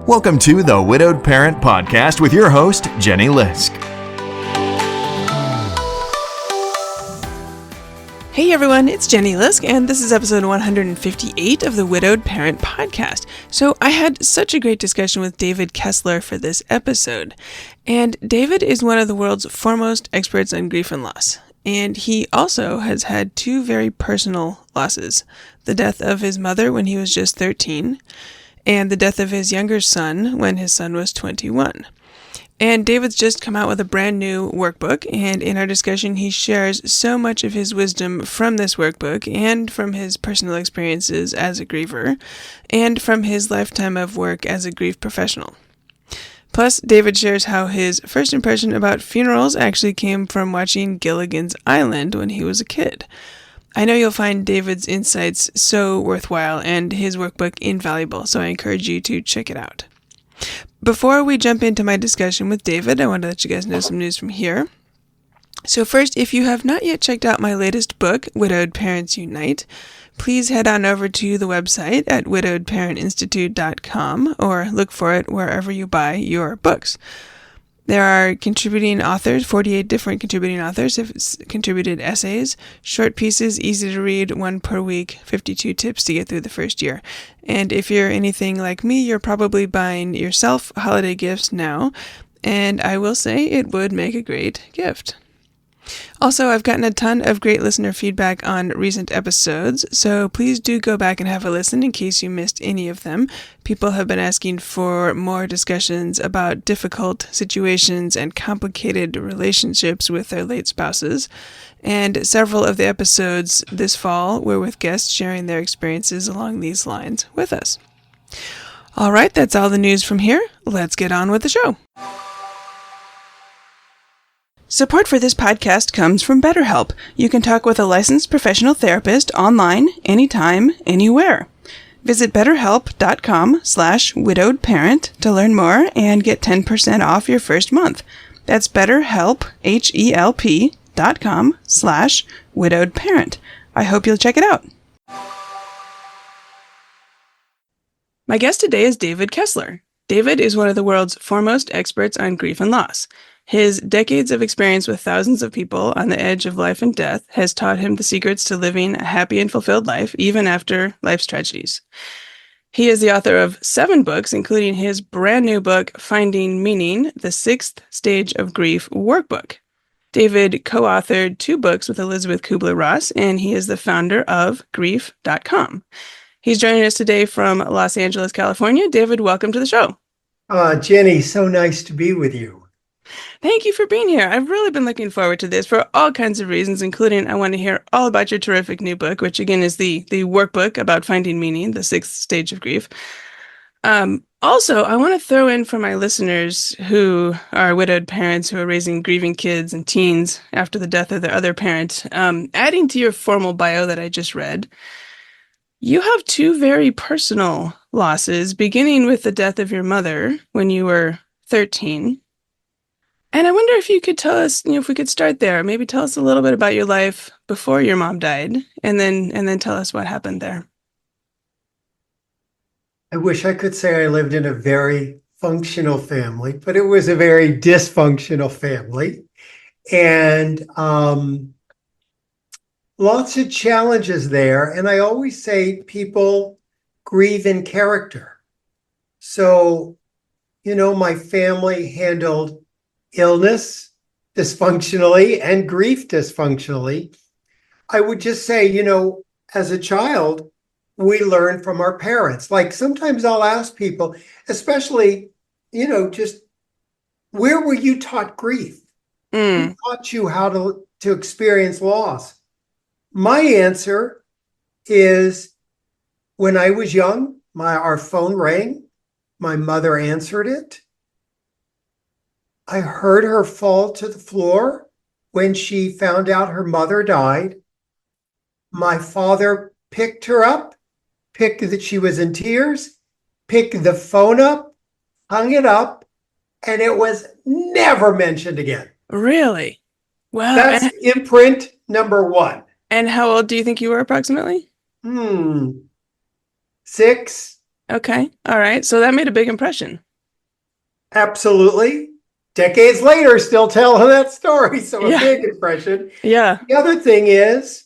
Welcome to the Widowed Parent Podcast with your host, Jenny Lisk. Hey everyone, it's Jenny Lisk, and this is episode 158 of the Widowed Parent Podcast. So I had such a great discussion with David Kessler for this episode. And David is one of the world's foremost experts on grief and loss. And he also has had two very personal losses. The death of his mother when he was just 13, and the death of his younger son when his son was 21. And David's just come out with a brand new workbook, and in our discussion he shares so much of his wisdom from this workbook and from his personal experiences as a griever and from his lifetime of work as a grief professional. Plus, David shares how his first impression about funerals actually came from watching Gilligan's Island when he was a kid. I know you'll find David's insights so worthwhile and his workbook invaluable, so I encourage you to check it out. Before we jump into my discussion with David, I want to let you guys know some news from here. So first, if you have not yet checked out my latest book, Widowed Parents Unite, please head on over to the website at widowedparentinstitute.com or look for it wherever you buy your books. There are contributing authors, 48 different contributing authors have contributed essays, short pieces, easy to read, one per week, 52 tips to get through the first year. And if you're anything like me, you're probably buying yourself holiday gifts now, and I will say it would make a great gift. Also, I've gotten a ton of great listener feedback on recent episodes, so please do go back and have a listen in case you missed any of them. People have been asking for more discussions about difficult situations and complicated relationships with their late spouses, and several of the episodes this fall were with guests sharing their experiences along these lines with us. All right, that's all the news from here. Let's get on with the show. Support for this podcast comes from BetterHelp. You can talk with a licensed professional therapist online, anytime, anywhere. Visit betterhelp.com/widowedparent to learn more and get 10% off your first month. That's BetterHelp, HELP.com/widowedparent. I hope you'll check it out. My guest today is David Kessler. David is one of the world's foremost experts on grief and loss. His decades of experience with thousands of people on the edge of life and death has taught him the secrets to living a happy and fulfilled life, even after life's tragedies. He is the author of 7 books, including his brand new book, Finding Meaning, the 6th Stage of Grief Workbook. David co-authored 2 books with Elizabeth Kubler-Ross, and he is the founder of grief.com. He's joining us today from Los Angeles, California. David, welcome to the show. Jenny, so nice to be with you. Thank you for being here. I've really been looking forward to this for all kinds of reasons, including I want to hear all about your terrific new book, which again is the workbook about finding meaning, the 6th stage of grief. Also, I want to throw in for my listeners who are widowed parents who are raising grieving kids and teens after the death of their other parent, adding to your formal bio that I just read, you have 2 very personal losses, beginning with the death of your mother when you were 13. And I wonder if you could tell us, if we could start there, maybe tell us a little bit about your life before your mom died, and then tell us what happened there. I wish I could say I lived in a very functional family, but it was a very dysfunctional family. And lots of challenges there. And I always say people grieve in character. So, my family handled illness dysfunctionally and grief dysfunctionally. I would just say, as a child, we learn from our parents. Like sometimes I'll ask people, especially, just where were you taught grief? Who taught you how to experience loss? My answer is when I was young, our phone rang, my mother answered it. I heard her fall to the floor when she found out her mother died. My father picked her up, picked that she was in tears, picked the phone up, hung it up, and it was never mentioned again. Really? Wow. That's imprint number 1. And how old do you think you were approximately? 6, Okay. All right. So that made a big impression. Absolutely. Decades later, still telling that story. So a Yeah. big impression. Yeah. The other thing is,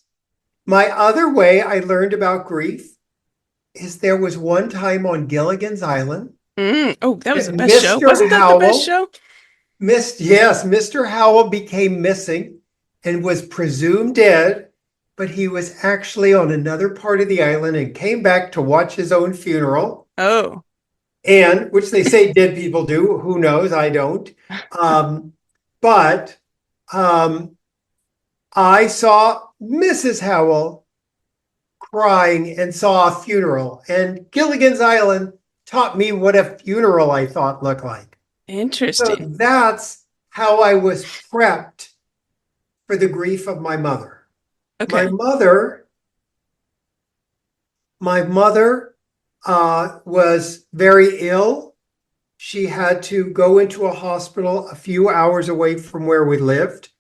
my other way I learned about grief is there was one time on Gilligan's Island Oh, that was that the best show. Mr. Wasn't that the best Howell show? yes, Mr. Howell became missing and was presumed dead, but he was actually on another part of the island and came back to watch his own funeral. Oh, And which they say dead people do. Who knows? I don't. Um, but I saw Mrs. Howell crying and saw a funeral. And Gilligan's Island taught me what a funeral I thought looked like. So interesting. that's how I was prepped for the grief of my mother. My Okay. mother, my mother was very ill. She had to go into a hospital a few hours away from where we lived.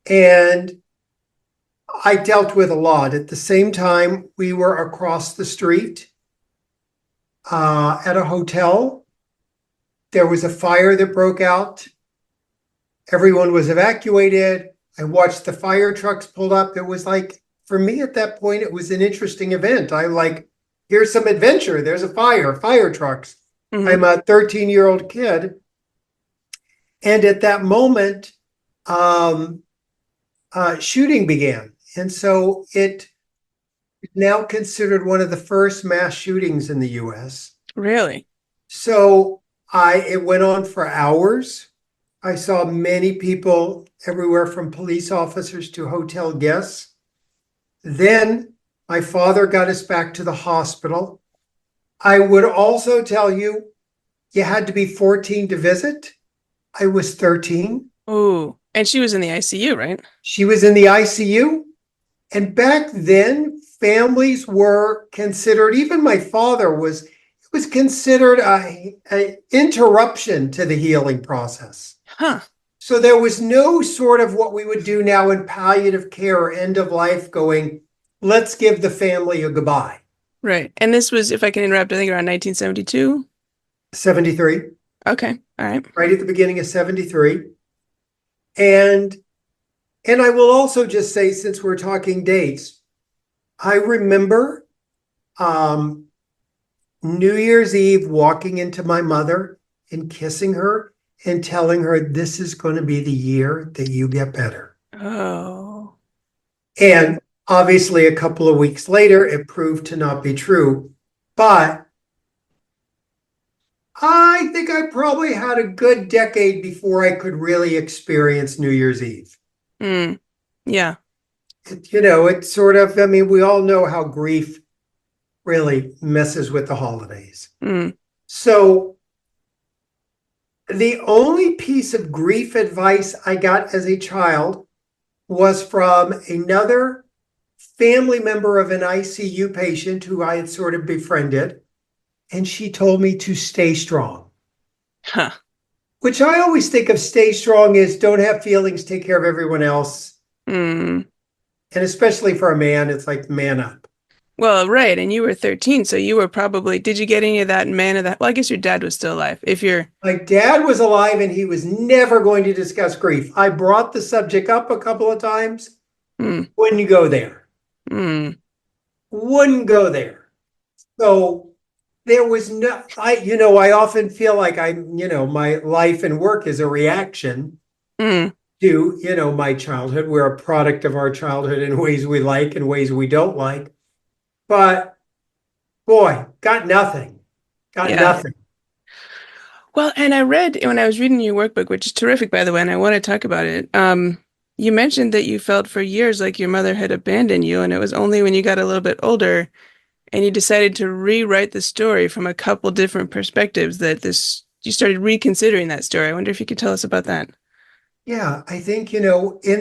And I dealt with a lot. At the same time, we were across the street at a hotel. There was a fire that broke out. Everyone was evacuated. I watched the fire trucks pulled up. It was like, for me at that point, it was an interesting event. I like, here's some adventure. There's a fire trucks. Hmm. I'm a 13-year-old kid. And at that moment, um, shooting began. And so it is now considered one of the first mass shootings in the US. Really? So it went on for hours. I saw many people everywhere from police officers to hotel guests. Then my father got us back to the hospital. I would also tell you, you had to be 14 to visit. I was 13. Oh, and she was in the ICU, right? She was in the ICU. And back then, families were considered, even my father was, it was considered a interruption to the healing process. Huh. So there was no sort of what we would do now in palliative care or end of life going, let's give the family a goodbye. Right. And this was, if I can interrupt, I think around 1972. 73, Okay. All right. right at the beginning of 73. And I will also just say, since we're talking dates, I remember New Year's Eve walking into my mother and kissing her and telling her, this is going to be the year that you get better. Oh. And obviously, a couple of weeks later, it proved to not be true. But I think I probably had a good decade before I could really experience New Year's Eve. Mm. Yeah. It's sort of, I mean, we all know how grief really messes with the holidays. Mm. So the only piece of grief advice I got as a child was from another family member of an ICU patient who I had sort of befriended. And she told me to stay strong, Huh. which I always think of stay strong as don't have feelings, take care of everyone else. Mm. And especially for a man, it's like man up. Well, right. And you were 13, so you were probably, did you get any of that man of that? Well, I guess your dad was still alive. If you're, My dad was alive and he was never going to discuss grief. I brought the subject up a couple of times. mm, Wouldn't go there. mm, Wouldn't go there. So there was I often feel like my life and work is a reaction mm. to, my childhood. We're a product of our childhood in ways we like and ways we don't like. But boy, got nothing. Got Yeah. nothing. Well, and I read when I was reading your workbook, which is terrific, by the way, and I want to talk about it. You mentioned that you felt for years like your mother had abandoned you, and it was only when you got a little bit older and you decided to rewrite the story from a couple different perspectives that you started reconsidering that story. I wonder if you could tell us about that. Yeah, I think, in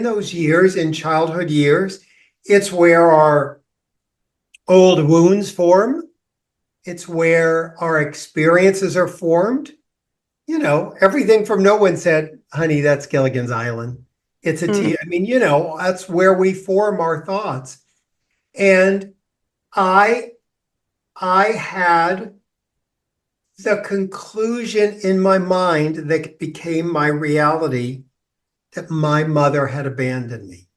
those years, in childhood years, it's where our old wounds form. It's where our experiences are formed. Everything from no one said, honey, that's Gilligan's Island. It's a Mm, T. I mean, that's where we form our thoughts. And I had the conclusion in my mind that became my reality that my mother had abandoned me.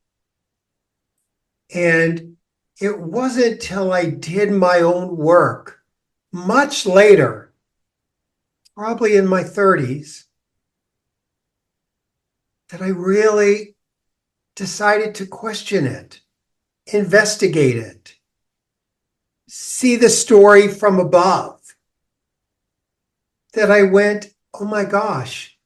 And it wasn't till I did my own work much later, probably in my 30s, that I really decided to question it, investigate it, see the story from above. That I went, oh my gosh,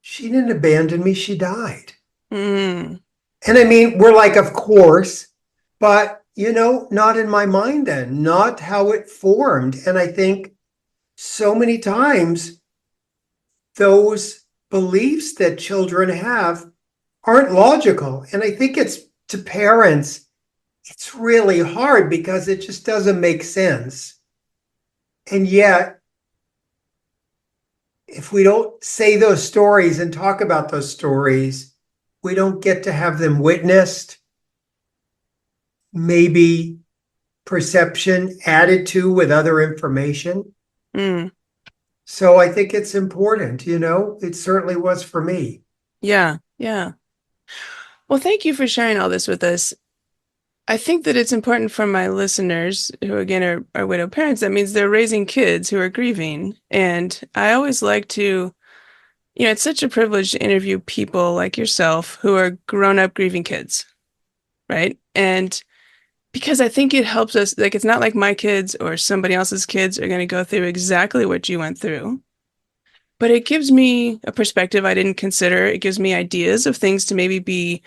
she didn't abandon me, she died. Mm. And I mean, we're like, of course, but not in my mind then, not how it formed. And I think so many times those beliefs that children have aren't logical. And I think it's to parents, it's really hard because it just doesn't make sense. And yet, if we don't say those stories and talk about those stories, we don't get to have them witnessed, maybe perception added to with other information. Mm. So I think it's important, it certainly was for me. Yeah, yeah. Well, thank you for sharing all this with us. I think that it's important for my listeners who, again, are widowed parents. That means they're raising kids who are grieving. And I always like to, it's such a privilege to interview people like yourself who are grown-up grieving kids, right? And because I think it helps us, like, it's not like my kids or somebody else's kids are going to go through exactly what you went through, but it gives me a perspective I didn't consider. It gives me ideas of things to maybe be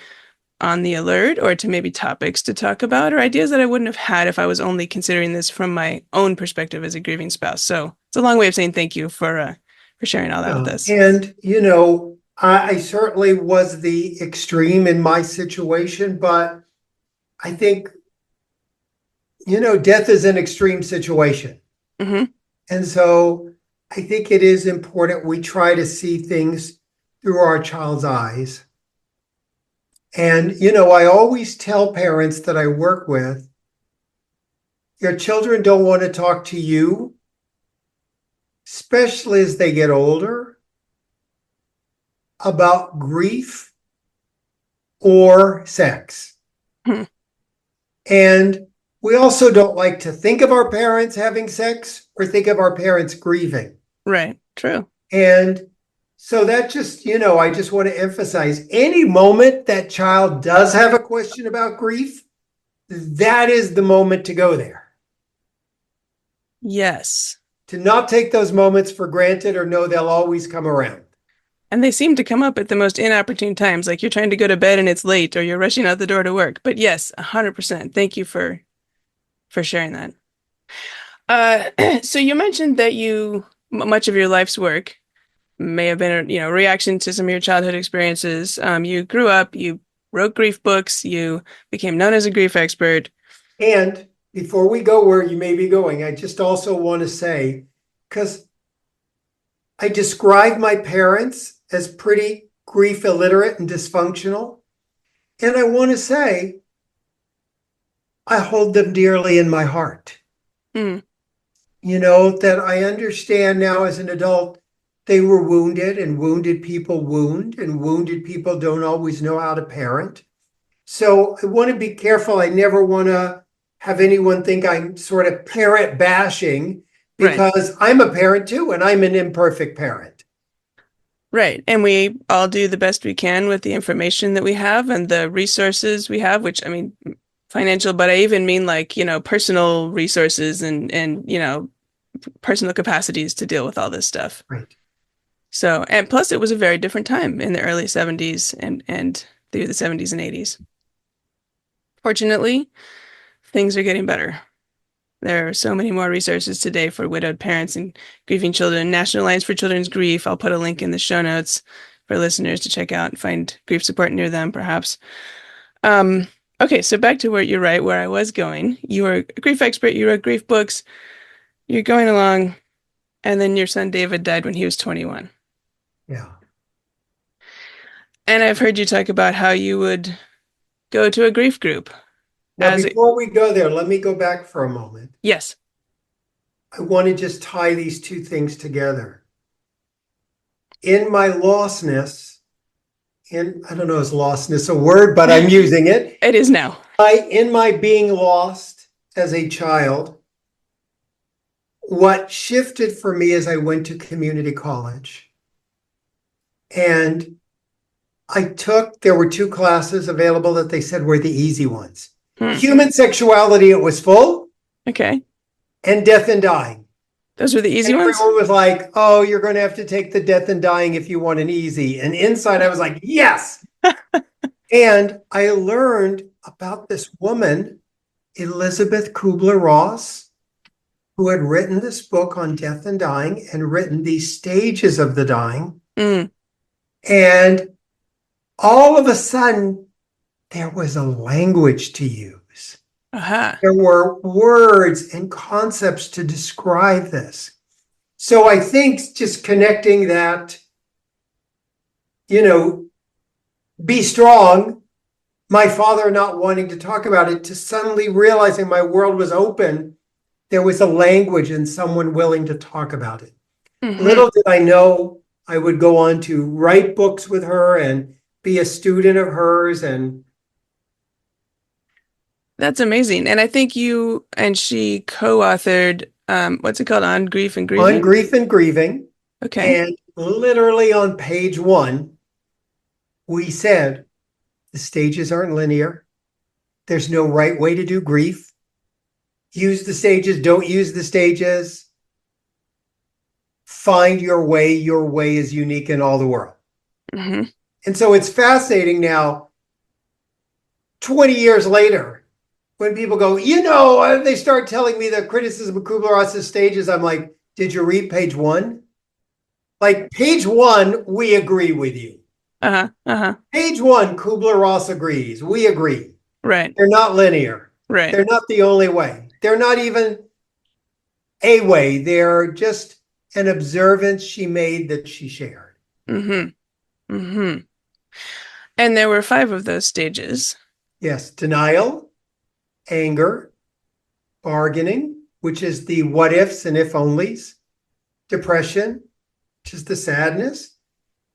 on the alert, or to maybe topics to talk about, or ideas that I wouldn't have had if I was only considering this from my own perspective as a grieving spouse. So it's a long way of saying thank you for sharing all that with us. And, I certainly was the extreme in my situation, but I think, death is an extreme situation. Mm-hmm. And so I think it is important we try to see things through our child's eyes. And, I always tell parents that I work with, your children don't want to talk to you, especially as they get older, about grief or sex. Hmm. And we also don't like to think of our parents having sex or think of our parents grieving. Right. True. And so that just, I just want to emphasize any moment that child does have a question about grief, that is the moment to go there. Yes. To not take those moments for granted or know they'll always come around. And they seem to come up at the most inopportune times, like you're trying to go to bed and it's late, or you're rushing out the door to work. But yes, 100%. Thank you for sharing that. So you mentioned that much of your life's work may have been a reaction to some of your childhood experiences. You grew up, you wrote grief books, you became known as a grief expert. And before we go where you may be going, I just also want to say, because I described my parents as pretty grief illiterate and dysfunctional, and I want to say I hold them dearly in my heart. Mm. That I understand now as an adult, they were wounded, and wounded people wound, and wounded people don't always know how to parent. So I want to be careful. I never want to have anyone think I'm sort of parent bashing, because right. I'm a parent too, and I'm an imperfect parent. Right. And we all do the best we can with the information that we have and the resources we have, which, I mean, financial, but I even mean like, personal resources and personal capacities to deal with all this stuff. Right. So, and plus it was a very different time in the early 70s and through the 70s and 80s. Fortunately, things are getting better. There are so many more resources today for widowed parents and grieving children. National Alliance for Children's Grief. I'll put a link in the show notes for listeners to check out and find grief support near them, perhaps. Okay, so back to where you're right, where I was going. You were a grief expert. You wrote grief books. You're going along, and then your son David died when he was 21. Yeah. And I've heard you talk about how you would go to a grief group. Now, before we go there, let me go back for a moment. Yes. I want to just tie these two things together. In my lostness, I don't know, is lostness a word, but I'm using it. It is now. In my being lost as a child, what shifted for me is I went to community college. And there were two classes available that they said were the easy ones. Human sexuality, it was full. Okay. And death and dying. Those were the easy and ones? Everyone was like, oh, you're going to have to take the death and dying if you want an easy. And inside I was like, yes. And I learned about this woman, Elizabeth Kubler-Ross, who had written this book on death and dying and written these stages of the dying. And all of a sudden, there was a language to use. There were words and concepts to describe this. So I think just connecting that, be strong, my father not wanting to talk about it, to suddenly realizing my world was open, there was a language and someone willing to talk about it. Little did I know I would go on to write books with her and be a student of hers. And that's amazing. And I think you and she co-authored, what's it called? On Grief and Grieving? On Grief and Grieving. Okay. And literally on page 1, we said, the stages aren't linear. There's no right way to do grief. Use the stages, don't use the stages. Find your way. Your way is unique in all the world. And so it's fascinating now, 20 years later, when people go, they start telling me the criticism of Kubler-Ross's stages, I'm like, did you read page 1? Like page 1, we agree with you. Page 1, Kubler-Ross agrees. We agree. Right. They're not linear. Right. They're not the only way. They're not even a way. They're just an observance she made that she shared. And there were 5 of those stages. Yes. Denial, anger, bargaining, which is the what ifs and if onlys, depression, which is the sadness,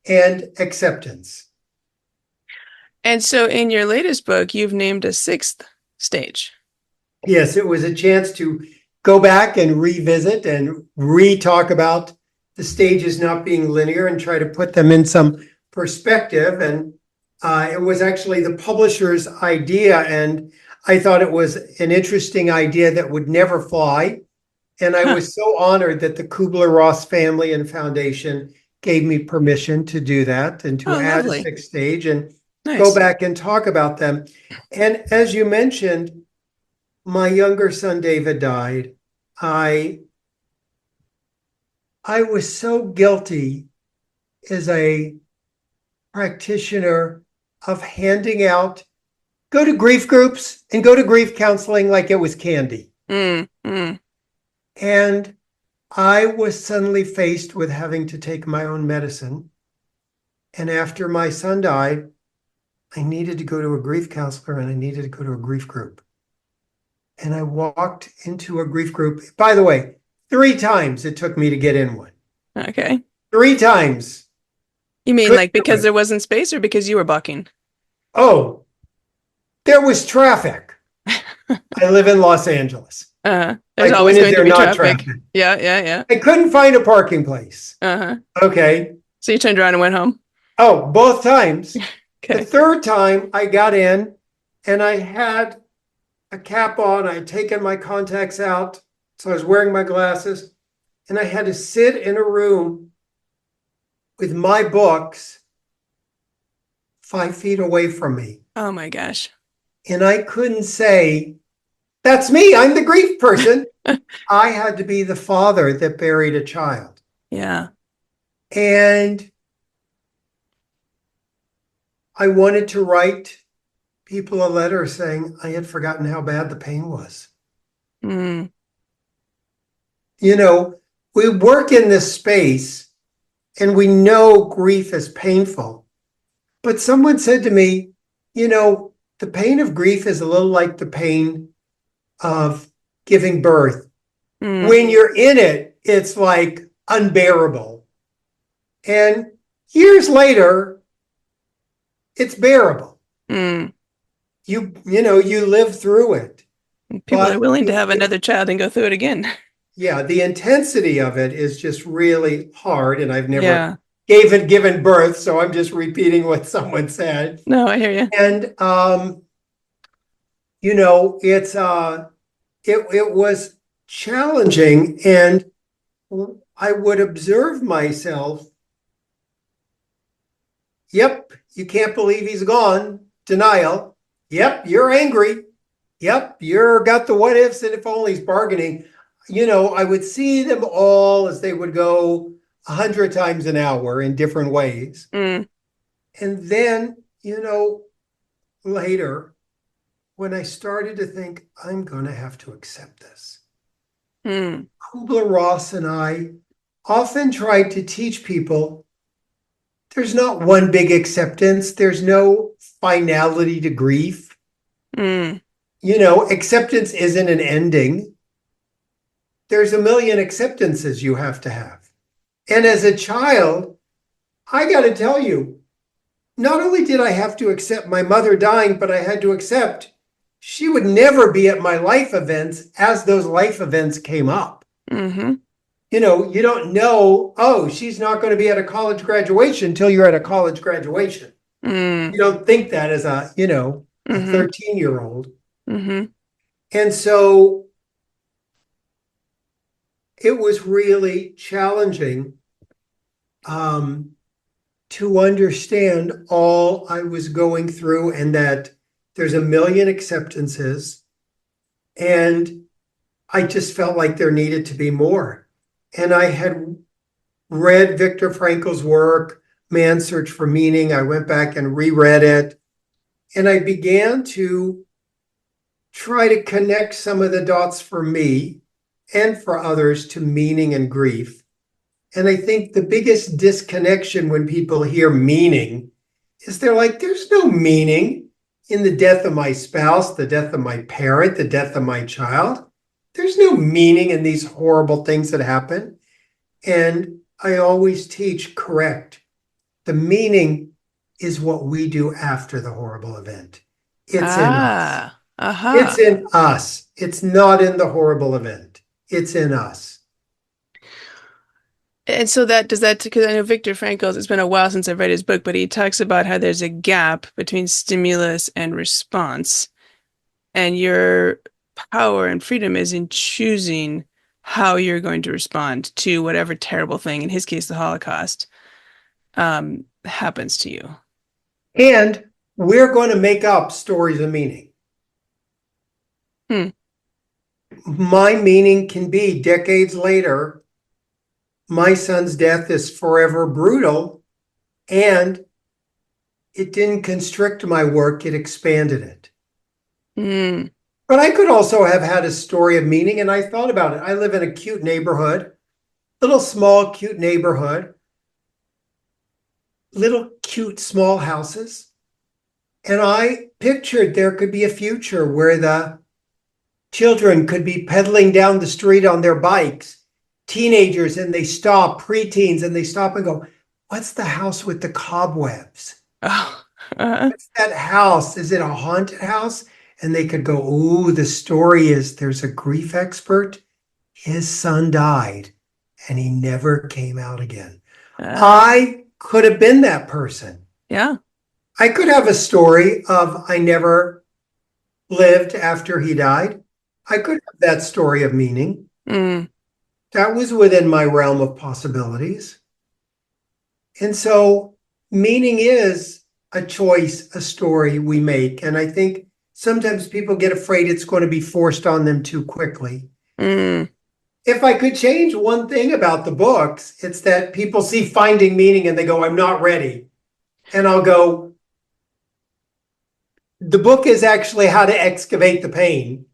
and acceptance. And so in your latest book, you've named a 6th stage. Yes, it was a chance to go back and revisit and re-talk about the stages not being linear and try to put them in some perspective. And it was actually the publisher's idea, and I thought it was an interesting idea that would never fly. And I was so honored that the Kubler-Ross family and foundation gave me permission to do that and to add a 6th stage and go back and talk about them. And as you mentioned, my younger son, David, died. I was so guilty as a practitioner of handing out, go to grief groups and go to grief counseling like it was candy. And I was suddenly faced with having to take my own medicine. And after my son died, I needed to go to a grief counselor and I needed to go to a grief group. And I walked into a grief group. By the way, 3 times it took me to get in one. Okay. 3 times. You mean like because there wasn't space or because you were bucking? Oh, there was traffic. I live in Los Angeles. There's always going to be traffic. Yeah. I couldn't find a parking place. Okay. So you turned around and went home? Oh, both times. Okay. The 3rd time I got in and I had a cap on. I had taken my contacts out. So I was wearing my glasses and I had to sit in a room with my books 5 feet away from me. Oh my gosh. And I couldn't say, that's me, I'm the grief person. I had to be the father that buried a child. Yeah. And I wanted to write people a letter saying I had forgotten how bad the pain was. We work in this space and we know grief is painful. But someone said to me, the pain of grief is a little like the pain of giving birth. When you're in it, it's like unbearable. And years later, it's bearable. You live through it. People are But willing to have another child and go through it again. yeah, the intensity of it is just really hard. And I've never Yeah. given birth, so I'm just repeating what someone said. No, I hear you. And it was challenging, and I would observe myself. Yep, you can't believe he's gone. Denial. Yep, you're angry. Yep, you're got the what ifs and if only's bargaining. I would see them all as they would go 100 times an hour in different ways. And then, later, when I started to think, I'm going to have to accept this. Kubler-Ross and I often tried to teach people there's not one big acceptance. There's no finality to grief. Acceptance isn't an ending. There's a million acceptances you have to have. And as a child, I got to tell you, not only did I have to accept my mother dying, but I had to accept she would never be at my life events as those life events came up. You don't know, oh, she's not going to be at a college graduation until you're at a college graduation. You don't think that as a 13-year-old. And so it was really challenging to understand all I was going through, and that there's a million acceptances, and I just felt like there needed to be more. And I had read Viktor Frankl's work, Man's Search for Meaning. I went back and reread it, and I began to try to connect some of the dots for me and for others to meaning and grief. And I think the biggest disconnection when people hear meaning is they're like, there's no meaning in the death of my spouse, the death of my parent, the death of my child. There's no meaning in these horrible things that happen. And I always teach, correct. The meaning is what we do after the horrible event. It's in us. It's in us. It's not in the horrible event. It's in us. And so because I know Viktor Frankl's, it's been a while since I've read his book, but he talks about how there's a gap between stimulus and response. And your power and freedom is in choosing how you're going to respond to whatever terrible thing, in his case, the Holocaust, happens to you. And we're going to make up stories of meaning. My meaning can be decades later, my son's death is forever brutal, and it didn't constrict my work, it expanded it. But I could also have had a story of meaning, and I thought about it. I live in a cute neighborhood, little small cute neighborhood, little cute small houses. And I pictured there could be a future where the children could be pedaling down the street on their bikes, teenagers, and they stop, preteens, and they stop and go, what's the house with the cobwebs? What's that house? Is it a haunted house? And they could go, ooh, the story is there's a grief expert. His son died and he never came out again. I could have been that person. Yeah. I could have a story of I never lived after he died. I could have that story of meaning. That was within my realm of possibilities. And so meaning is a choice, a story we make. And I think sometimes people get afraid it's going to be forced on them too quickly. If I could change one thing about the books, it's that people see finding meaning and they go, I'm not ready. And I'll go, the book is actually how to excavate the pain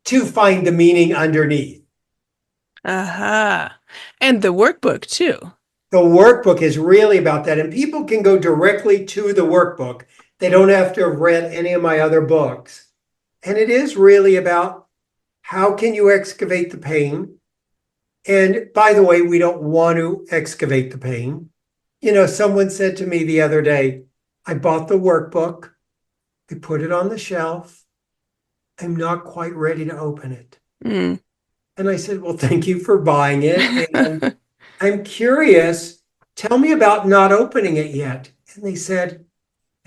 to find the meaning underneath. And the workbook too. The workbook is really about that. And people can go directly to the workbook. They don't have to have read any of my other books. And it is really about how can you excavate the pain? And by the way, we don't want to excavate the pain. Someone said to me the other day, I bought the workbook, I put it on the shelf. I'm not quite ready to open it. Mm. And I said, well, thank you for buying it. And I'm curious, tell me about not opening it yet. And they said,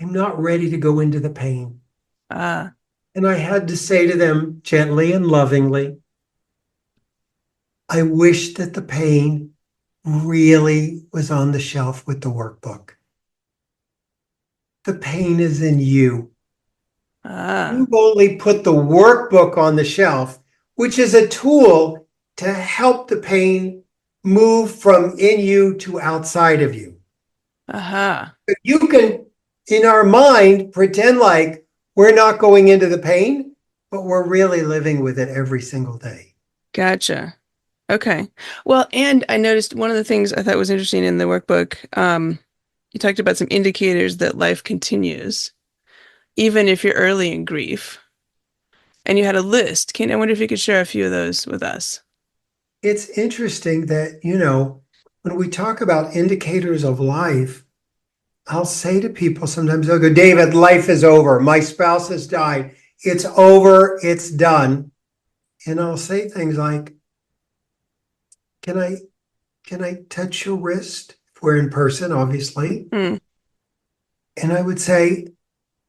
I'm not ready to go into the pain. Ah, And I had to say to them gently and lovingly, I wish that the pain really was on the shelf with the workbook. The pain is in you. ah, You've only put the workbook on the shelf, which is a tool to help the pain move from in you to outside of you. aha. But you can, in our mind, pretend like we're not going into the pain, but we're really living with it every single day. Gotcha. Okay. Well, and I noticed one of the things I thought was interesting in the workbook, you talked about some indicators that life continues, even if you're early in grief. And you had a list. I wonder if you could share a few of those with us. It's interesting that, when we talk about indicators of life, I'll say to people sometimes, they'll go, David, life is over. My spouse has died. It's over. It's done. And I'll say things like, can I touch your wrist? If we're in person, obviously. Mm, And I would say,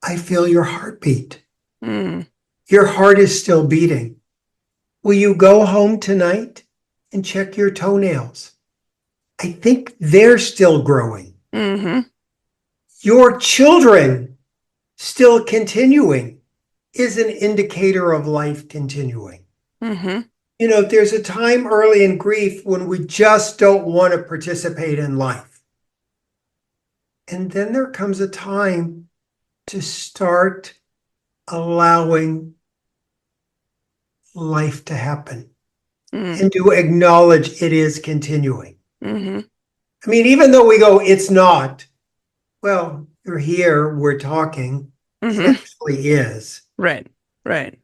I feel your heartbeat. mm, Your heart is still beating. Will you go home tonight and check your toenails? I think they're still growing. mm-hmm, Your children still continuing is an indicator of life continuing. mm-hmm, There's a time early in grief when we just don't want to participate in life. And then there comes a time to start allowing life to happen mm, and to acknowledge it is continuing. mm-hmm, I mean, even though we go, it's not, well, you're here, we're talking, it mm-hmm. actually is. Right, right,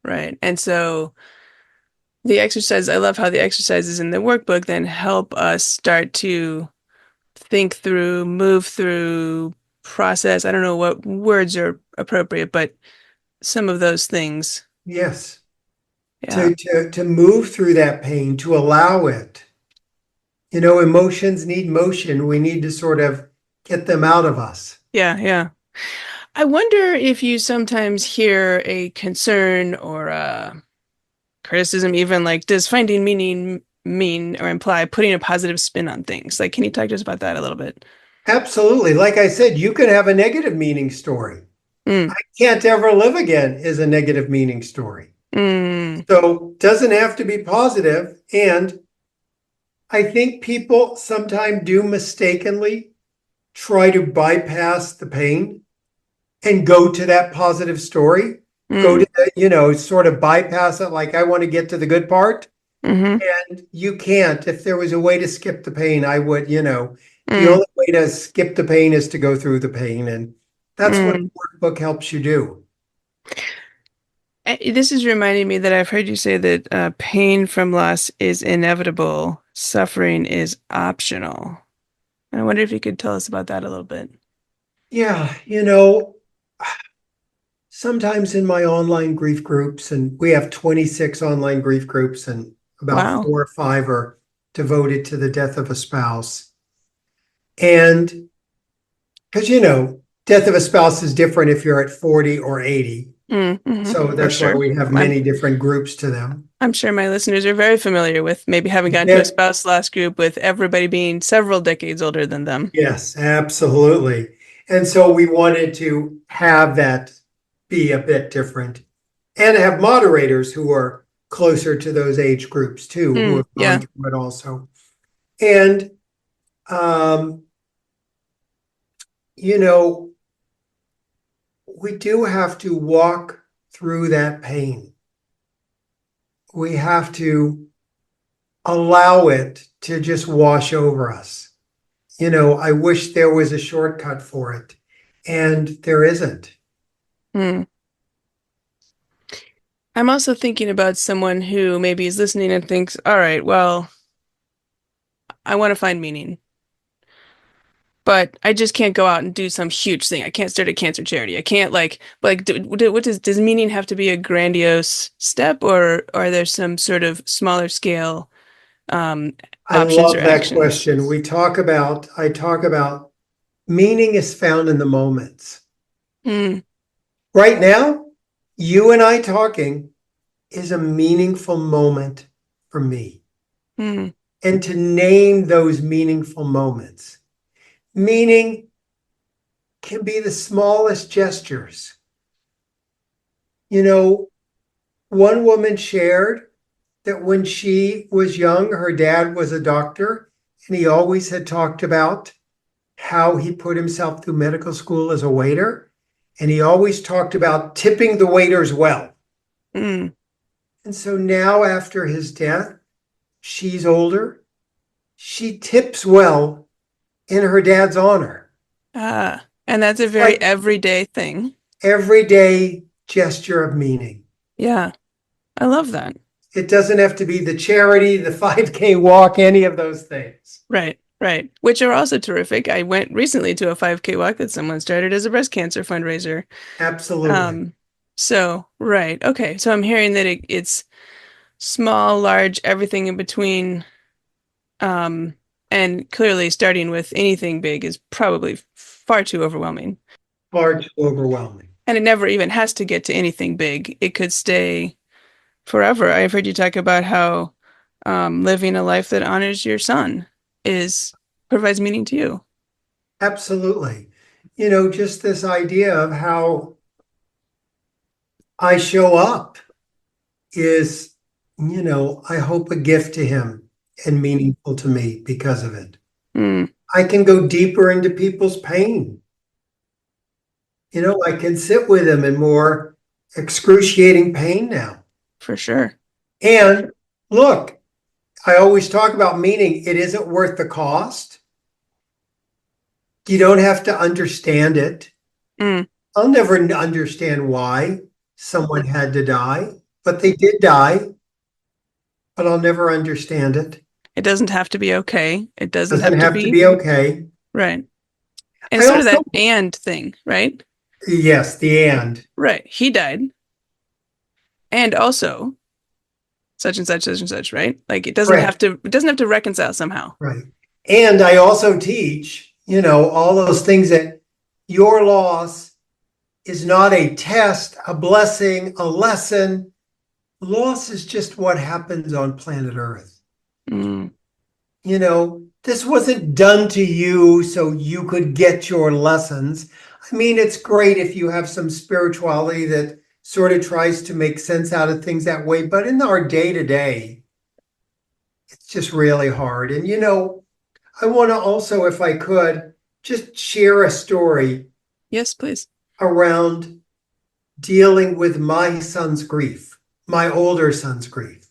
right. And so the exercise, I love how the exercises in the workbook then help us start to think through, move through, process. I don't know what words are appropriate, but some of those things. Yes. Yeah. To move through that pain, to allow it. Emotions need motion. We need to sort of get them out of us. Yeah, yeah. I wonder if you sometimes hear a concern or a criticism, even like, does finding meaning mean or imply putting a positive spin on things? Like, can you talk to us about that a little bit? Absolutely. Like I said, you can have a negative meaning story. Mm, I can't ever live again is a negative meaning story. mm, So doesn't have to be positive. And I think people sometimes do mistakenly try to bypass the pain and go to that positive story. Go mm, to the, sort of bypass it like I want to get to the good part. mm-hmm, And you can't. If there was a way to skip the pain, I would, the mm, only way to skip the pain is to go through the pain. And that's what mm. a workbook helps you do. This is reminding me that I've heard you say that pain from loss is inevitable, suffering is optional. And I wonder if you could tell us about that a little bit. Yeah, sometimes in my online grief groups, and we have 26 online grief groups, and about Wow. 4 or 5 are devoted to the death of a spouse. And because, death of a spouse is different if you're at 40 or 80. So For that's why sure. we have I'm many different groups to them. I'm sure my listeners are very familiar with maybe having gone to a Yeah, spouse loss group with everybody being several decades older than them. yes, absolutely. And so we wanted to have that be a bit different and have moderators who are closer to those age groups too, who Mm, have gone yeah. through it also. And, um, you know, we do have to walk through that pain. We have to allow it to just wash over us. I wish there was a shortcut for it, and there isn't. Mm. I'm also thinking about someone who maybe is listening and thinks, all right, well, I want to find meaning, but I just can't go out and do some huge thing. I can't start a cancer charity. I can't what does meaning have to be a grandiose step, or are there some sort of smaller scale um, I options or love that actions? question. I talk about meaning is found in the moments. Mm, Right now, you and I talking is a meaningful moment for me. mm, And to name those meaningful moments. Meaning can be the smallest gestures. You know, one woman shared that when she was young, her dad was a doctor, and he always had talked about how he put himself through medical school as a waiter. And he always talked about tipping the waiters well. mm. And so now, after his death, she's older. She tips well in her dad's honor. And that's a It's very like everyday thing. everyday gesture of meaning. Yeah, I love that. It doesn't have to be the charity, the 5K walk, any of those things. Right, right. Which are also terrific. I went recently to a 5K walk that someone started as a breast cancer fundraiser. Absolutely. Um, so, right. Okay. So I'm hearing that it's small, large, everything in between. Um, and clearly starting with anything big is probably far too overwhelming. Far too overwhelming. And it never even has to get to anything big. It could stay forever. I've heard you talk about how living a life that honors your son is provides meaning to you. Absolutely. You know, just this idea of how I show up is, I hope a gift to him and meaningful to me because of it. Mm, I can go deeper into people's pain. I can sit with them in more excruciating pain now. for sure. And look, I always talk about meaning. It isn't worth the cost. You don't have to understand it. Mm, I'll never understand why someone had to die, but they did die, but I'll never understand it. it doesn't have to be okay. It doesn't Doesn't have to have to be be okay. right. And I sort of also, that and thing, right? yes, the and. Right. He died. And also such and such, right? Like Correct. it doesn't have to reconcile somehow. Right. And I also teach, all those things that your loss is not a test, a blessing, a lesson. Loss is just what happens on planet Earth. Mm, This wasn't done to you so you could get your lessons. I mean, it's great if you have some spirituality that sort of tries to make sense out of things that way, but in our day to day, it's just really hard. And, I want to also, if I could, just share a story yes, please. around dealing with my son's grief, my older son's grief,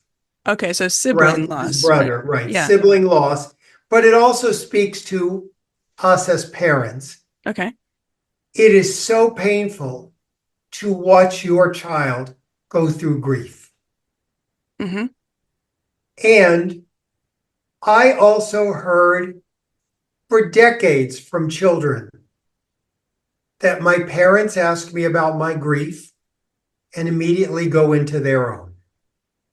Okay, so sibling around his loss, right? brother, right? Yeah. Sibling loss, but it also speaks to us as parents. Okay. It is so painful to watch your child go through grief. Mm-hmm. And I also heard for decades from children that my parents ask me about my grief and immediately go into their own.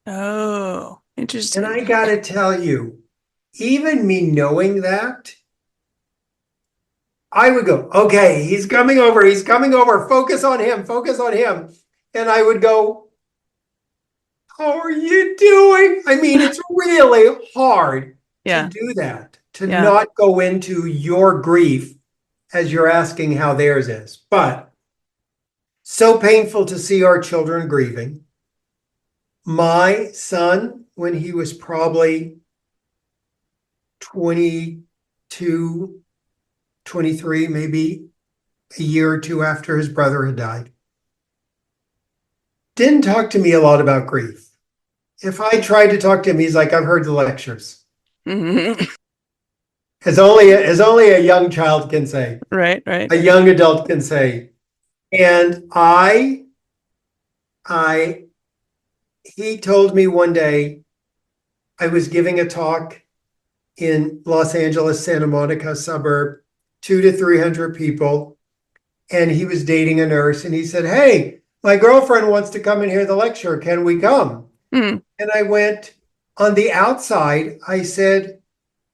Oh, And interesting. I got to tell you, even me knowing that, I would go, okay, he's coming over, focus on him, focus on him. And I would go, how are you doing? I mean, it's really hard to Yeah. do that, to Yeah. not go into your grief as you're asking how theirs is. But so painful to see our children grieving. My son, when he was probably 22, 23, maybe a year or two after his brother had died, didn't talk to me a lot about grief. If I tried to talk to him, he's like, I've heard the lectures. Mm-hmm. As only a young child can say, Right, right. a young adult can say. And I he told me one day I was giving a talk in Los Angeles, Santa Monica suburb, 200 to 300 people. And he was dating a nurse. And he said, "Hey, my girlfriend wants to come and hear the lecture. Can we come?" Mm. And I went on the outside. I said,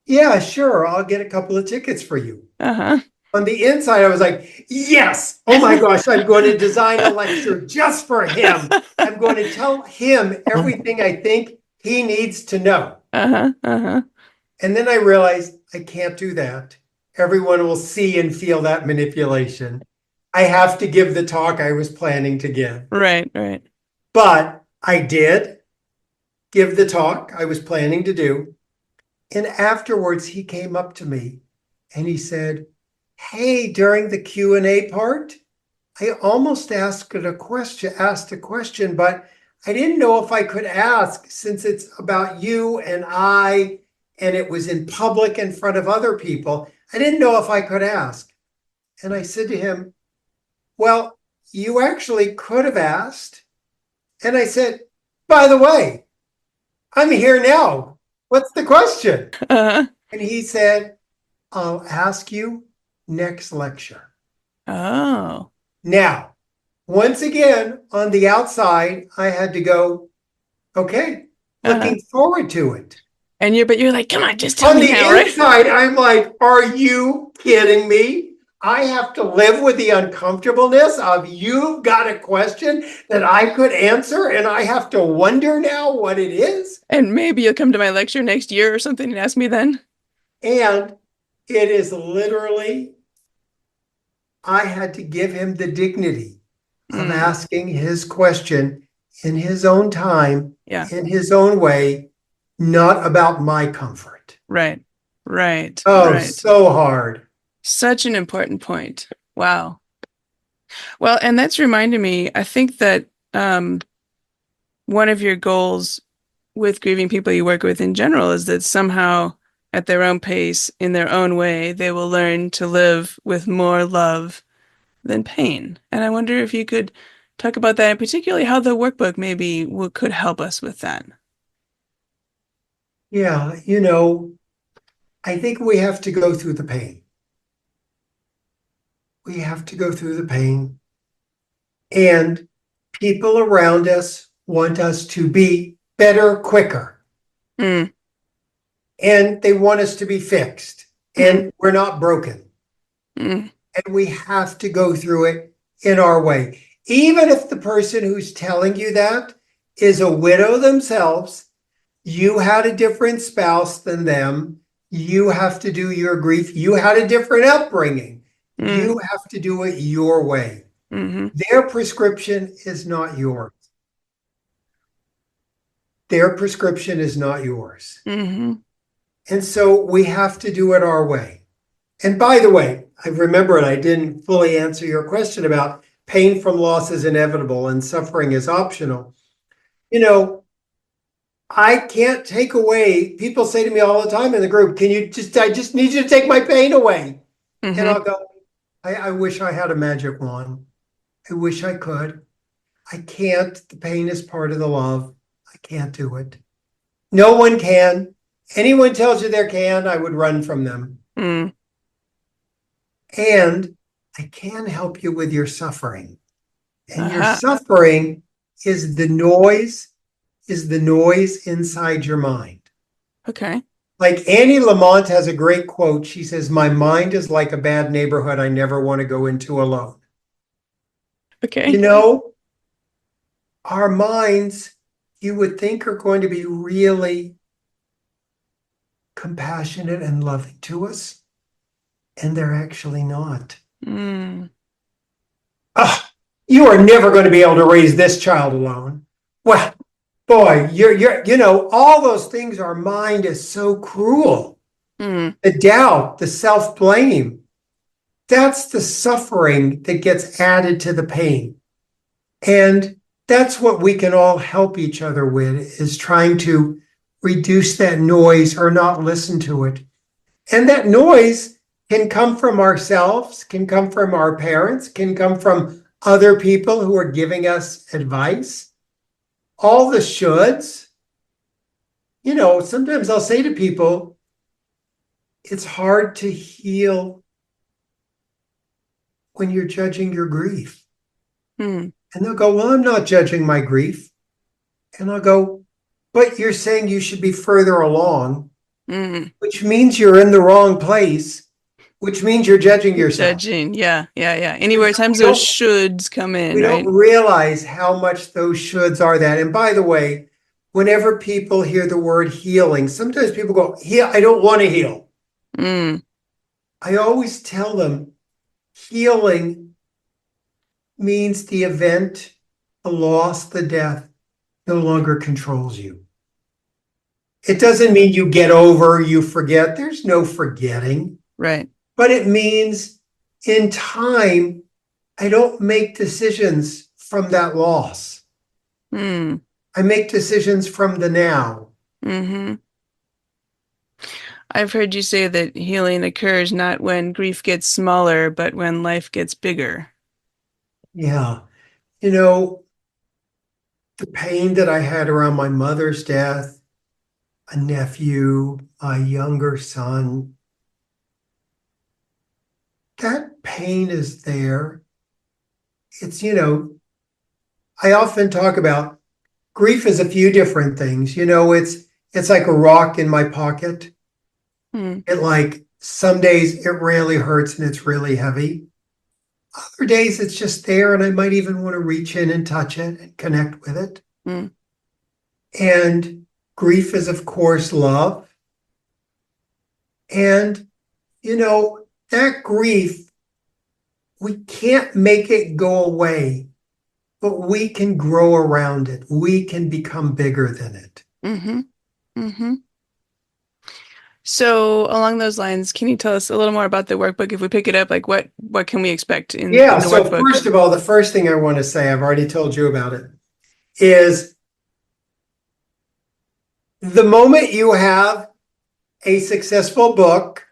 "Yeah, sure. I'll get a couple of tickets for you." Uh-huh. On the inside, I was like, "Yes. Oh my gosh, I'm going to design a lecture just for him. I'm going to tell him everything I think he needs to know." Uh-huh. Uh-huh. And then I realized I can't do that. Everyone will see and feel that manipulation. I have to give the talk I was planning to give. Right, right. But I did give the talk I was planning to do. And afterwards, he came up to me and he said, "Hey, during the Q&A part, I almost asked a question, but I didn't know if I could ask since it's about you and I, and it was in public in front of other people. I didn't know if I could ask." And I said to him, "Well, you actually could have asked." And I said, "By the way, I'm here now. What's the question?" Uh-huh. And he said, "I'll ask you next lecture." Oh. Now, once again, on the outside, I had to go, "Okay, Uh-huh. looking forward to it." But you're like, come on, just tell On me the now, right? inside, I'm like, "Are you kidding me? I have to live with the uncomfortableness of you've got a question that I could answer, and I have to wonder now what it is." And maybe you'll come to my lecture next year or something and ask me then. And it is literally, I had to give him the dignity of Mm. asking his question in his own time, Yeah. in his own way, not about my comfort. Right. Right. Oh, Right. so hard. Such an important point. Wow. Well, and that's reminded me, I think that one of your goals with grieving people you work with in general is that somehow at their own pace, in their own way, they will learn to live with more love than pain. And I wonder if you could talk about that, and particularly how the workbook maybe could help us with that. Yeah, I think we have to go through the pain. We have to go through the pain. And people around us want us to be better quicker. Mm. And they want us to be fixed. And we're not broken. Mm. And we have to go through it in our way. Even if the person who's telling you that is a widow themselves, you had a different spouse than them. You have to do your grief. You had a different upbringing. Mm. You have to do it your way. Mm-hmm. Their prescription is not yours. Their prescription is not yours. Mm-hmm. And so we have to do it our way. And by the way, I remembered I didn't fully answer your question about pain from loss is inevitable and suffering is optional. I can't take away, people say to me all the time in the group, I just need you to take my pain away. Mm-hmm. And I'll go, I wish I had a magic wand. I wish I could. I can't. The pain is part of the love. I can't do it. No one can. Anyone tells you they can, I would run from them. Mm. And I can help you with your suffering. And your Uh-huh. suffering is the noise inside your mind. Okay. Like Annie Lamont has a great quote. She says, "My mind is like a bad neighborhood I never want to go into alone." Okay. Our minds, you would think, are going to be really compassionate and loving to us, and they're actually not. Mm. You are never going to be able to raise this child alone. Well, boy, all those things, our mind is so cruel. Mm. The doubt, the self-blame, that's the suffering that gets added to the pain. And that's what we can all help each other with, is trying to reduce that noise or not listen to it. And that noise can come from ourselves, can come from our parents, can come from other people who are giving us advice, all the shoulds, sometimes I'll say to people, it's hard to heal when you're judging your grief. Mm. And they'll go, well, I'm not judging my grief. And I'll go, but you're saying you should be further along, which means you're in the wrong place, which means you're judging yourself. Judging. Yeah. Anywhere times those shoulds come in, We right? don't realize how much those shoulds are that. And by the way, whenever people hear the word healing, sometimes people go, I don't want to heal. I always tell them healing means the event, the loss, the death no longer controls you. It doesn't mean you get over, you forget. There's no forgetting. Right. But it means in time, I don't make decisions from that loss. I make decisions from the now. I've heard you say that healing occurs not when grief gets smaller, but when life gets bigger. Yeah. The pain that I had around my mother's death, a nephew, a younger son, that pain is there. It's, I often talk about grief is a few different things. It's like a rock in my pocket. It like some days it really hurts and it's really heavy. Other days it's just there and I might even want to reach in and touch it and connect with it. And grief is, of course, love. And, that grief, we can't make it go away, but we can grow around it. We can become bigger than it. So along those lines, can you tell us a little more about the workbook? If we pick it up, like what can we expect in the workbook? First of all, the first thing I want to say, I've already told you about it, is the moment you have a successful book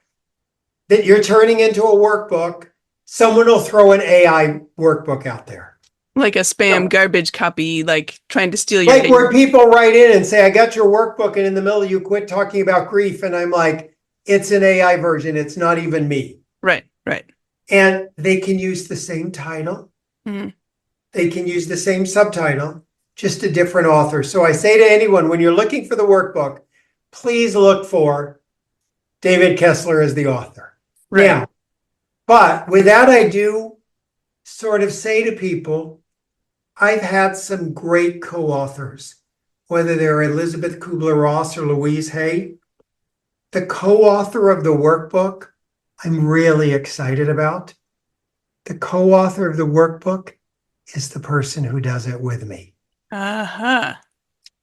that you're turning into a workbook, someone will throw an AI workbook out there. Like a spam garbage copy, like trying to steal your Like where people write in and say, I got your workbook, and in the middle you quit talking about grief. And I'm like, it's an AI version. It's not even me. Right. And they can use the same title. They can use the same subtitle, just a different author. So I say to anyone, when you're looking for the workbook, please look for David Kessler as the author. Right. Now, but with that, I do sort of say to people, I've had some great co-authors, whether they're Elizabeth Kubler-Ross or Louise Hay. The co-author of the workbook, I'm really excited about. The co-author of the workbook is the person who does it with me.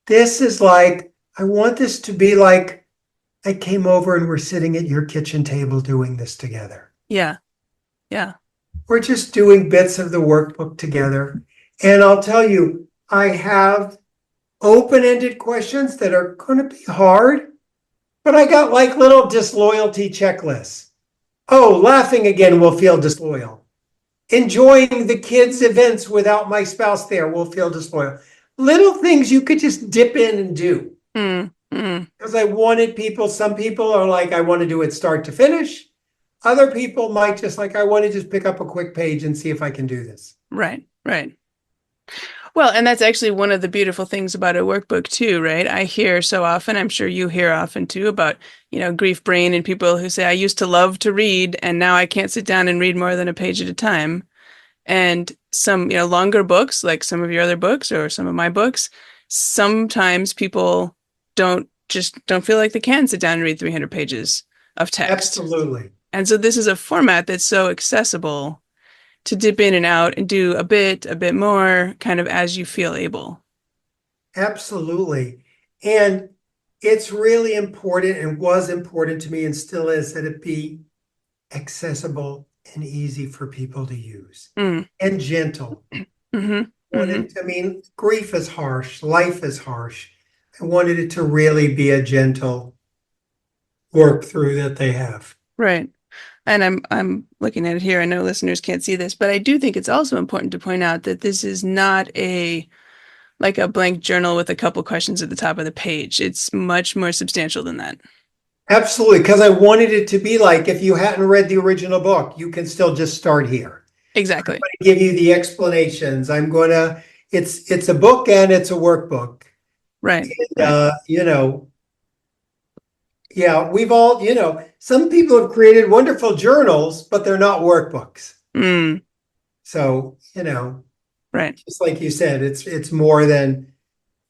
This is like, I want this to be like I came over and we're sitting at your kitchen table doing this together. Yeah. We're just doing bits of the workbook together. And I'll tell you, I have open-ended questions that are going to be hard, but I got like little disloyalty checklists. Oh, laughing again will feel disloyal. Enjoying the kids' events without my spouse there will feel disloyal. Little things you could just dip in and do. Because I wanted people, some people are like, I want to do it start to finish. Other people might just like, I want to just pick up a quick page and see if I can do this. Right. Well, and that's actually one of the beautiful things about a workbook too, right? I hear so often, I'm sure you hear often too, about, grief brain and people who say, I used to love to read and now I can't sit down and read more than a page at a time. And some, longer books, like some of your other books or some of my books, sometimes people don't feel like they can sit down and read 300 pages of text. Absolutely. And so this is a format that's so accessible to dip in and out and do a bit more, kind of as you feel able. Absolutely. And it's really important and was important to me and still is that it be accessible and easy for people to use and gentle. Grief is harsh. Life is harsh. I wanted it to really be a gentle work through that they have. Right. And I'm looking at it here. I know listeners can't see this, but I do think it's also important to point out that this is not a like a blank journal with a couple questions at the top of the page. It's much more substantial than that. Absolutely, because I wanted it to be like if you hadn't read the original book, you can still just start here. I'm Exactly. going to give you the explanations. It's a book and it's a workbook. Right. Right. You know, yeah, we've all, some people have created wonderful journals, but they're not workbooks. Mm, So, right. just like you said, it's more than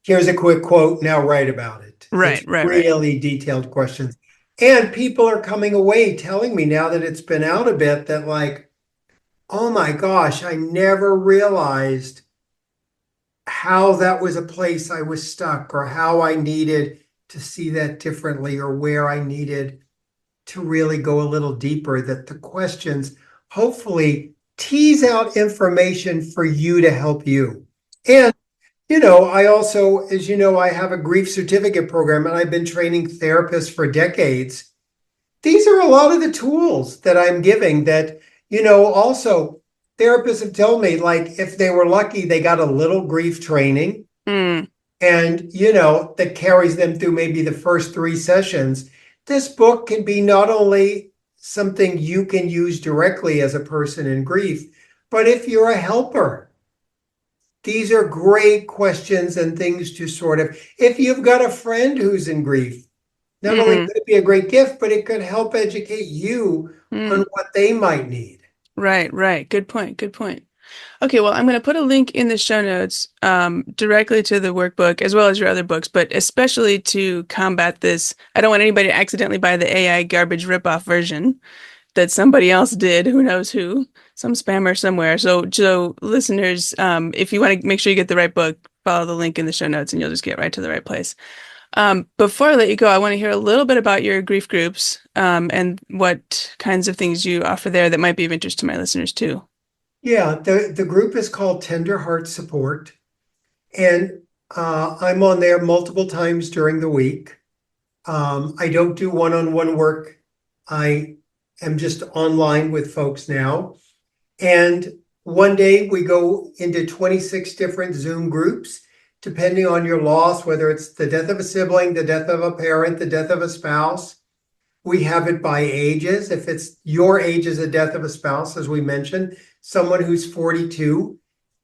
here's a quick quote, now write about it. It's Right. Right. Right. really detailed questions. And people are coming away telling me now that it's been out a bit that like, oh my gosh, I never realized how that was a place I was stuck or how I needed to see that differently or where I needed to really go a little deeper, that the questions hopefully tease out information for you to help you. And, I also, as you know, I have a grief certificate program and I've been training therapists for decades. These are a lot of the tools that I'm giving that, also therapists have told me, like, if they were lucky, they got a little grief training Mm, and, that carries them through maybe the first 3 sessions. This book can be not only something you can use directly as a person in grief, but if you're a helper, these are great questions and things to sort of, if you've got a friend who's in grief, not only mm, could it be a great gift, but it could help educate you on mm. what they might need. Right. Right. Good point. Good point. Okay, well, I'm going to put a link in the show notes directly to the workbook as well as your other books, but especially to combat this. I don't want anybody to accidentally buy the AI garbage ripoff version that somebody else did, who knows who, some spammer somewhere. So listeners, if you want to make sure you get the right book, follow the link in the show notes and you'll just get right to the right place. Before I let you go, I want to hear a little bit about your grief groups and what kinds of things you offer there that might be of interest to my listeners too. Yeah, the group is called Tender Heart Support, and I'm on there multiple times during the week. I don't do one-on-one work. I am just online with folks now. And one day we go into 26 different Zoom groups, depending on your loss, whether it's the death of a sibling, the death of a parent, the death of a spouse. We have it by ages. If it's your age as a death of a spouse, as we mentioned, someone who's 42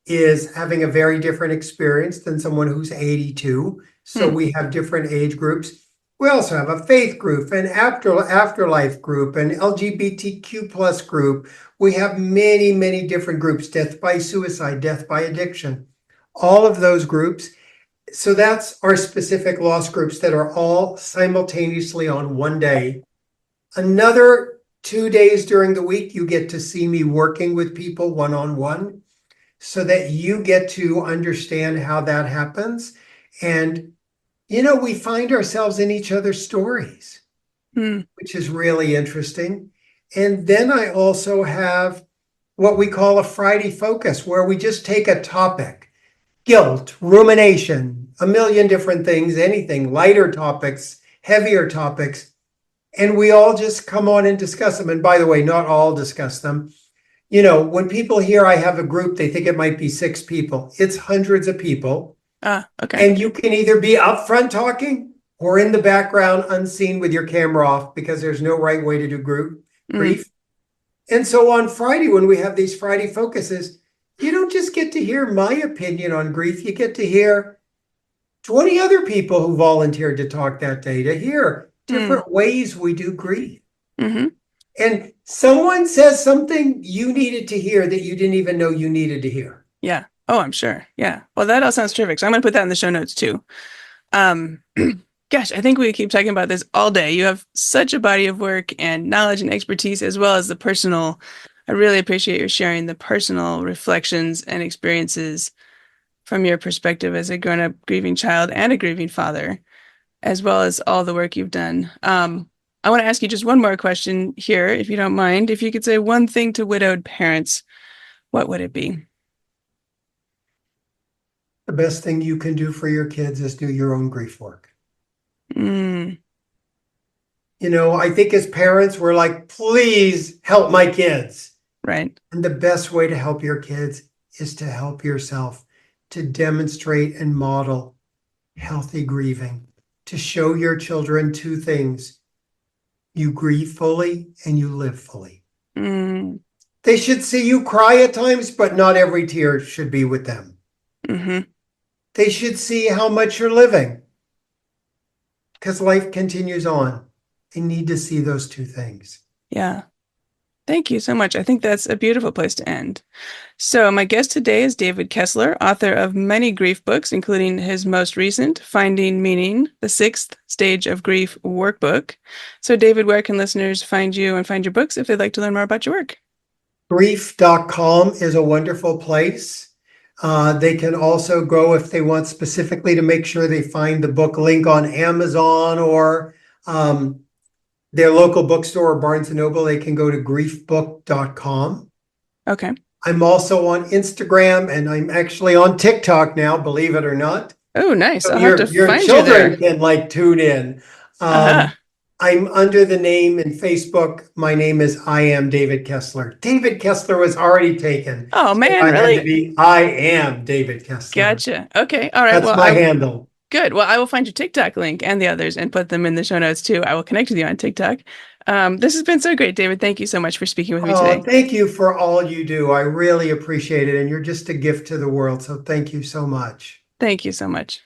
is having a very different experience than someone who's 82. So Hmm. we have different age groups. We also have a faith group, an afterlife group, an LGBTQ plus group. We have many, many different groups, death by suicide, death by addiction, all of those groups. So that's our specific loss groups that are all simultaneously on one day. Another 2 days during the week, you get to see me working with people one-on-one so that you get to understand how that happens. And, we find ourselves in each other's stories, Hmm. which is really interesting. And then I also have what we call a Friday focus, where we just take a topic, guilt, rumination, a million different things, anything, lighter topics, heavier topics. And we all just come on and discuss them. And by the way, not all discuss them. When people hear I have a group, they think it might be 6 people. It's hundreds of people. Ah, okay. And you can either be up front talking or in the background unseen with your camera off, because there's no right way to do group Mm, grief. And so on Friday, when we have these Friday focuses, you don't just get to hear my opinion on grief. You get to hear 20 other people who volunteered to talk that day, to hear mm, different ways we do grief. hmm. And someone says something you needed to hear that you didn't even know you needed to hear. Yeah. Oh, I'm sure. Yeah. Well, that all sounds terrific. So I'm going to put that in the show notes too. Um, gosh, I think we could keep talking about this all day. You have such a body of work and knowledge and expertise, as well as the personal. I really appreciate your sharing the personal reflections and experiences from your perspective as a grown-up grieving child and a grieving father, as well as all the work you've done. I want to ask you just one more question here, if you don't mind. If you could say one thing to widowed parents, what would it be? The best thing you can do for your kids is do your own grief work. Mm, I think as parents, we're like, please help my kids. right. And the best way to help your kids is to help yourself. to demonstrate and model healthy grieving, to show your children two things. You grieve fully and you live fully. Mm. They should see you cry at times, but not every tear should be with them. Mm-hmm. They should see how much you're living, because life continues on. They need to see those two things. Yeah. Thank you so much. I think that's a beautiful place to end. So my guest today is David Kessler, author of many grief books, including his most recent, Finding Meaning, the 6th Stage of Grief Workbook. So David, where can listeners find you and find your books if they'd like to learn more about your work? Grief.com is a wonderful place. They can also go, if they want specifically to make sure they find the book, link on Amazon or their local bookstore or Barnes & Noble. They can go to griefbook.com. Okay. I'm also on Instagram, and I'm actually on TikTok now, believe it or not. Oh, nice. So I'll have to your find you children there. can tune in. Uh-huh. I'm under the name in Facebook. My name is I am David Kessler. David Kessler was already taken. Oh, man, I really? had to be I am David Kessler. Gotcha. Okay. All right. That's Well, my handle. Good. Well, I will find your TikTok link and the others and put them in the show notes too. I will connect with you on TikTok. This has been so great, David. Thank you so much for speaking with me today. Thank you for all you do. I really appreciate it. And you're just a gift to the world. So thank you so much. Thank you so much.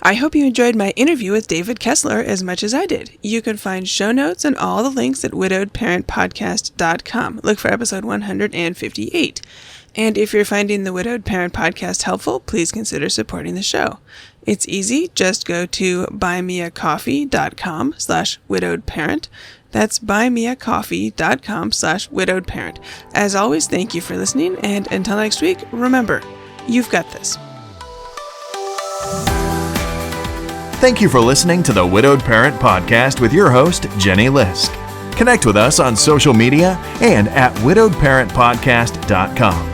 I hope you enjoyed my interview with David Kessler as much as I did. You can find show notes and all the links at widowedparentpodcast.com. Look for episode 158. And if you're finding the Widowed Parent Podcast helpful, please consider supporting the show. It's easy. Just go to buymeacoffee.com/widowedparent. That's buymeacoffee.com/widowedparent. As always, thank you for listening. And until next week, remember, you've got this. Thank you for listening to the Widowed Parent Podcast with your host, Jenny Lisk. Connect with us on social media and at widowedparentpodcast.com.